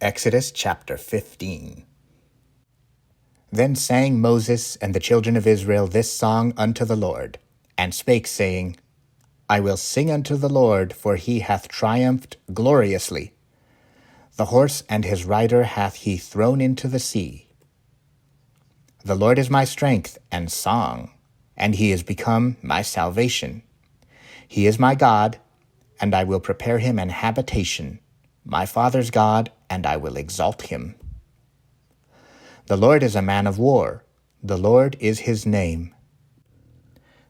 Exodus chapter 15. Then sang Moses and the children of Israel this song unto the Lord, and spake, saying, I will sing unto the Lord, for he hath triumphed gloriously. The horse and his rider hath he thrown into the sea. The Lord is my strength and song, and he is become my salvation. He is my God, and I will prepare him an habitation, my father's God, and I will exalt him. The Lord is a man of war, the Lord is his name.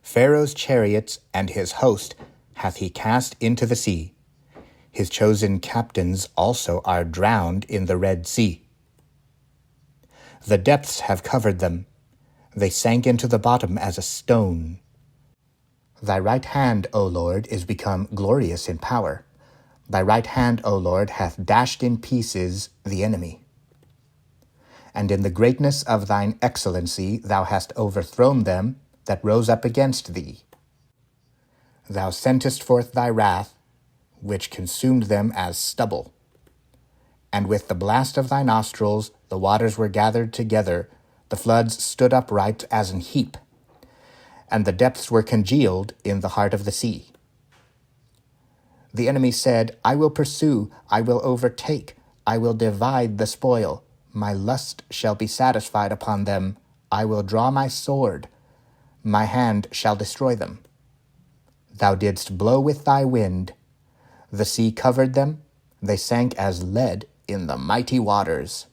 Pharaoh's chariots and his host hath he cast into the sea. His chosen captains also are drowned in the Red Sea. The depths have covered them, they sank into the bottom as a stone. Thy right hand, O Lord, is become glorious in power. Thy right hand, O Lord, hath dashed in pieces the enemy. And in the greatness of thine excellency thou hast overthrown them that rose up against thee. Thou sentest forth thy wrath, which consumed them as stubble. And with the blast of thy nostrils the waters were gathered together, the floods stood upright as an heap, and the depths were congealed in the heart of the sea. The enemy said, I will pursue, I will overtake, I will divide the spoil. My lust shall be satisfied upon them. I will draw my sword. My hand shall destroy them. Thou didst blow with thy wind. The sea covered them. They sank as lead in the mighty waters.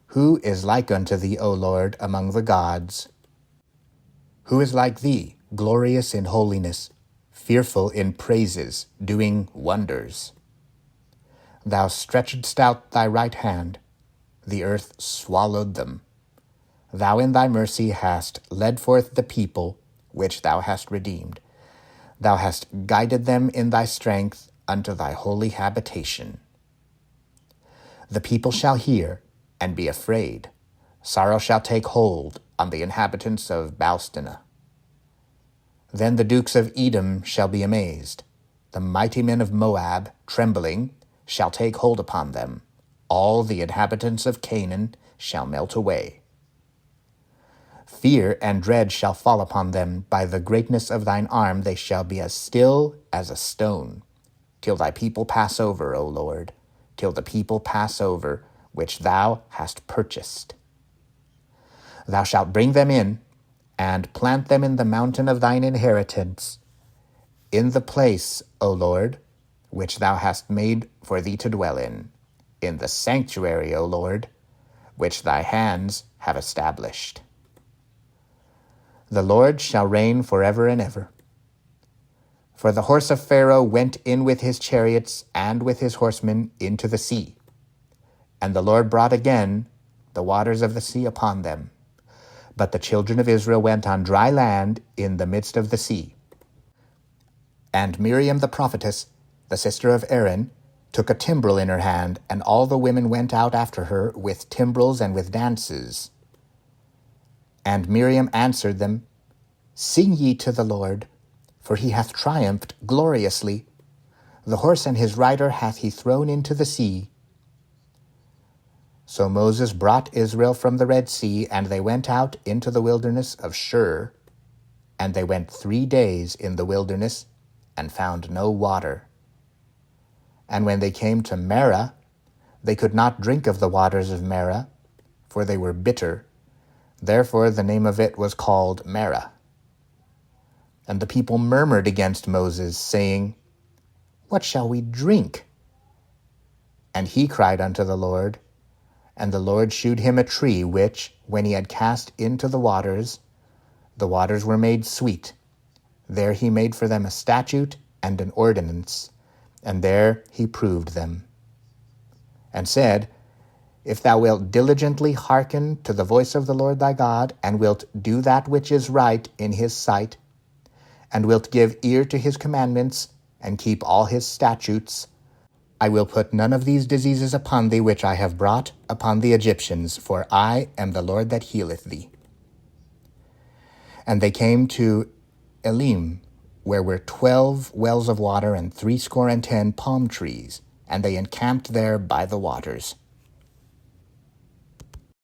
Who is like unto thee, O Lord, among the gods? Who is like thee, glorious in holiness, fearful in praises, doing wonders? Thou stretchedst out thy right hand, the earth swallowed them. Thou in thy mercy hast led forth the people, which thou hast redeemed. Thou hast guided them in thy strength unto thy holy habitation. The people shall hear and be afraid. Sorrow shall take hold on the inhabitants of Balstina. Then the dukes of Edom shall be amazed. The mighty men of Moab, trembling, shall take hold upon them. All the inhabitants of Canaan shall melt away. Fear and dread shall fall upon them. By the greatness of thine arm they shall be as still as a stone, till thy people pass over, O Lord, till the people pass over, which thou hast purchased. Thou shalt bring them in, and plant them in the mountain of thine inheritance, in the place, O Lord, which thou hast made for thee to dwell in the sanctuary, O Lord, which thy hands have established. The Lord shall reign forever and ever. For the horse of Pharaoh went in with his chariots and with his horsemen into the sea, and the Lord brought again the waters of the sea upon them. But the children of Israel went on dry land in the midst of the sea. And Miriam the prophetess, the sister of Aaron, took a timbrel in her hand, and all the women went out after her with timbrels and with dances. And Miriam answered them, Sing ye to the Lord, for he hath triumphed gloriously. The horse and his rider hath he thrown into the sea. So Moses brought Israel from the Red Sea, and they went out into the wilderness of Shur. And they went 3 days in the wilderness, and found no water. And when they came to Marah, they could not drink of the waters of Marah, for they were bitter. Therefore the name of it was called Marah. And the people murmured against Moses, saying, What shall we drink? And he cried unto the Lord, and the Lord shewed him a tree, which, when he had cast into the waters were made sweet. There he made for them a statute and an ordinance, and there he proved them. And said, If thou wilt diligently hearken to the voice of the Lord thy God, and wilt do that which is right in his sight, and wilt give ear to his commandments, and keep all his statutes, I will put none of these diseases upon thee which I have brought upon the Egyptians, for I am the Lord that healeth thee. And they came to Elim, where were 12 wells of water and 70 palm trees, and they encamped there by the waters.